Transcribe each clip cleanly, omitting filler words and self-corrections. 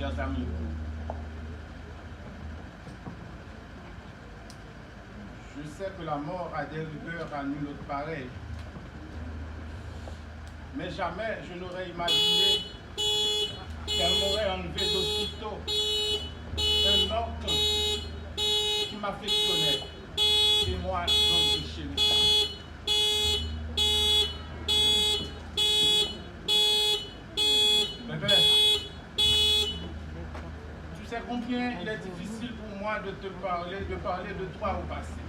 chers amis. Je sais que la mort a des rigueurs à nul autre pareil. Mais jamais je n'aurais imaginé qu'elle m'aurait enlevé d'aussitôt un ordre qui m'affectionnait. Et moi, donc, je chéris. Bébé, tu sais combien il est difficile pour moi de te parler, de toi au passé.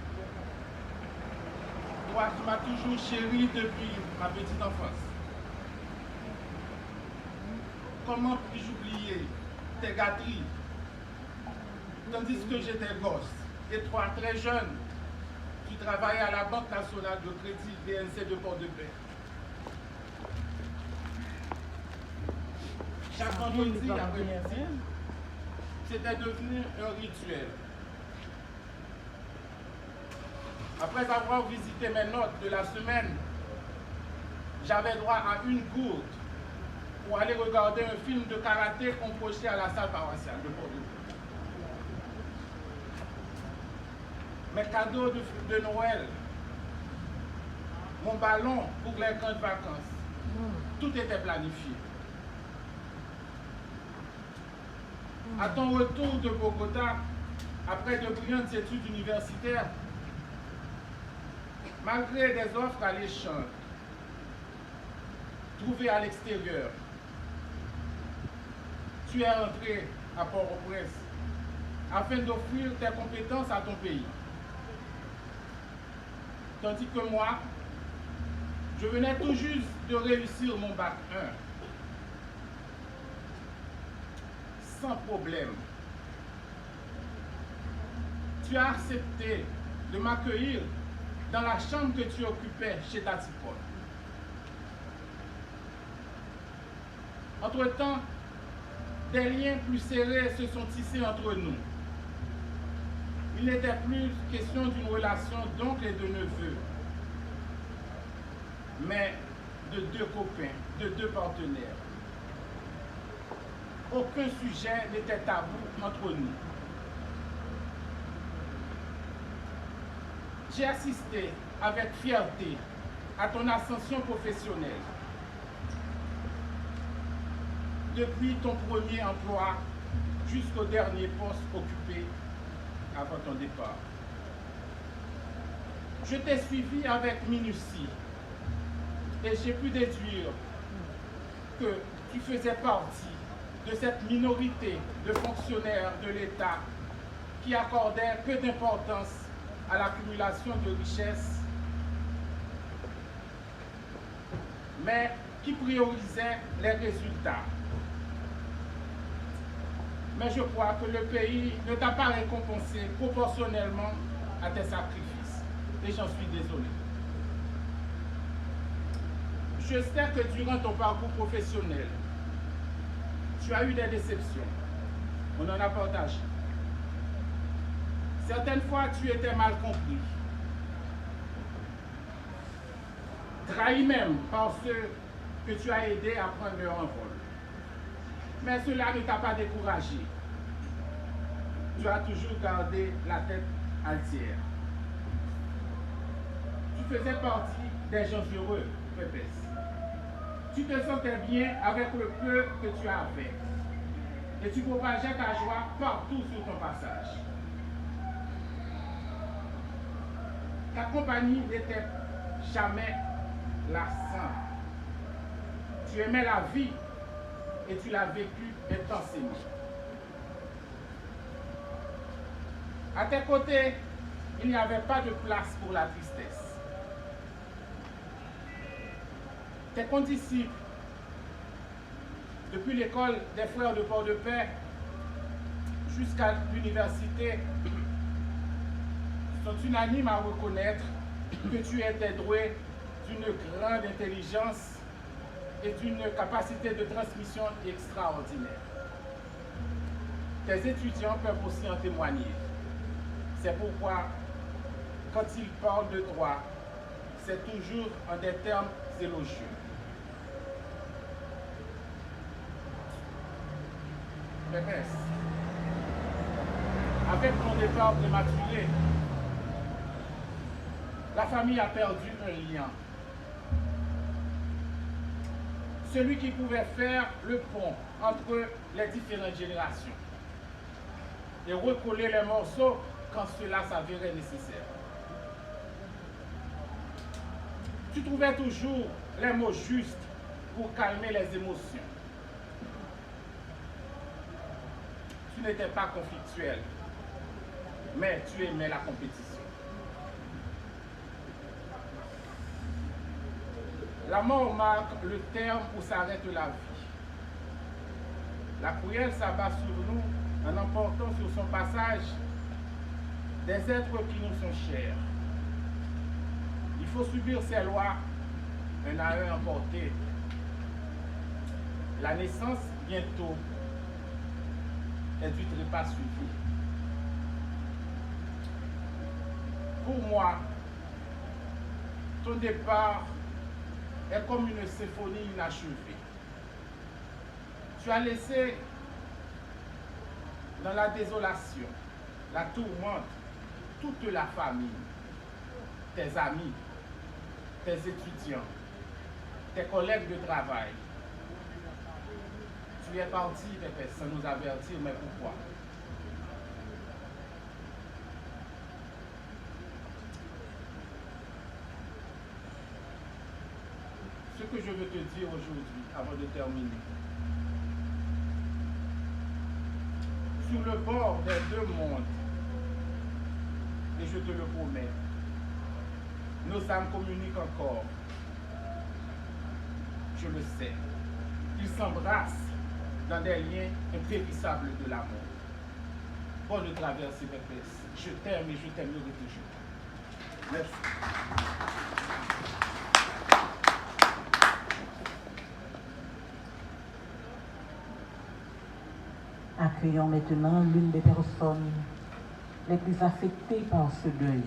Toi qui m'as toujours chéri depuis ma petite enfance. Comment puis-je oublier tes gâteries, tandis que j'étais gosse et toi très jeune, tu travaillais à la Banque nationale de crédit BNC de Port-de-Paix. Chaque vendredi après-midi, c'était devenu un rituel. Après avoir visité mes notes de la semaine, j'avais droit à une gourde pour aller regarder un film de karaté qu'on projetait à la salle paroissiale de Port-de-Paix. Mes cadeaux de Noël, mon ballon pour les grandes vacances, tout était planifié. À ton retour de Bogota, après de brillantes études universitaires, malgré des offres alléchantes trouvées à l'extérieur, tu es rentré à Port-au-Prince afin d'offrir tes compétences à ton pays. Tandis que moi, je venais tout juste de réussir mon bac 1. Sans problème. Tu as accepté de m'accueillir dans la chambre que tu occupais chez Tati Paul. Entre-temps, des liens plus serrés se sont tissés entre nous. Il n'était plus question d'une relation d'oncle et de neveu, mais de deux copains, de deux partenaires. Aucun sujet n'était tabou entre nous. J'ai assisté avec fierté à ton ascension professionnelle. Depuis ton premier emploi jusqu'au dernier poste occupé avant ton départ. Je t'ai suivi avec minutie et j'ai pu déduire que tu faisais partie de cette minorité de fonctionnaires de l'État qui accordaient peu d'importance à l'accumulation de richesses, mais qui priorisaient les résultats. Mais je crois que le pays ne t'a pas récompensé proportionnellement à tes sacrifices. Et j'en suis désolé. Je sais que durant ton parcours professionnel, tu as eu des déceptions. On en a partagé. Certaines fois, tu étais mal compris. Trahi même par ceux que tu as aidés à prendre leur envol. Mais cela ne t'a pas découragé. Tu as toujours gardé la tête entière. Tu faisais partie des gens heureux, Pépès. Tu te sentais bien avec le peu que tu avais. Et tu propageais ta joie partout sur ton passage. Ta compagnie n'était jamais lassante. Tu aimais la vie et tu l'as vécu intensément. À tes côtés, il n'y avait pas de place pour la tristesse. Tes condisciples, depuis l'école des frères de Port-de-Paix jusqu'à l'université, sont unanimes à reconnaître que tu étais doué d'une grande intelligence et d'une capacité de transmission extraordinaire. Tes étudiants peuvent aussi en témoigner. C'est pourquoi, quand ils parlent de toi, c'est toujours en des termes élogieux. Pépès, avec mon départ prématuré, la famille a perdu un lien. Celui qui pouvait faire le pont entre les différentes générations et recoller les morceaux quand cela s'avérait nécessaire. Tu trouvais toujours les mots justes pour calmer les émotions. Tu n'étais pas conflictuel, mais tu aimais la compétition. La mort marque le terme où s'arrête la vie. La cruelle s'abat sur nous en emportant sur son passage des êtres qui nous sont chers. Il faut subir ces lois, un à un emporté. La naissance, bientôt, est du trépas suivi. Pour moi, ton départ est comme une symphonie inachevée. Tu as laissé dans la désolation, la tourmente, toute la famille, tes amis, tes étudiants, tes collègues de travail. Tu es parti, Pépès, sans nous avertir, mais pourquoi? Ce que je veux te dire aujourd'hui, avant de terminer, sur le bord des deux mondes, et je te le promets, nos âmes communiquent encore. Je le sais. Ils s'embrassent dans des liens impérissables de l'amour. Bonne traversée, Pépès. Je t'aime et je t'aimerai toujours. Merci. Accueillons maintenant l'une des personnes les plus affectées par ce deuil.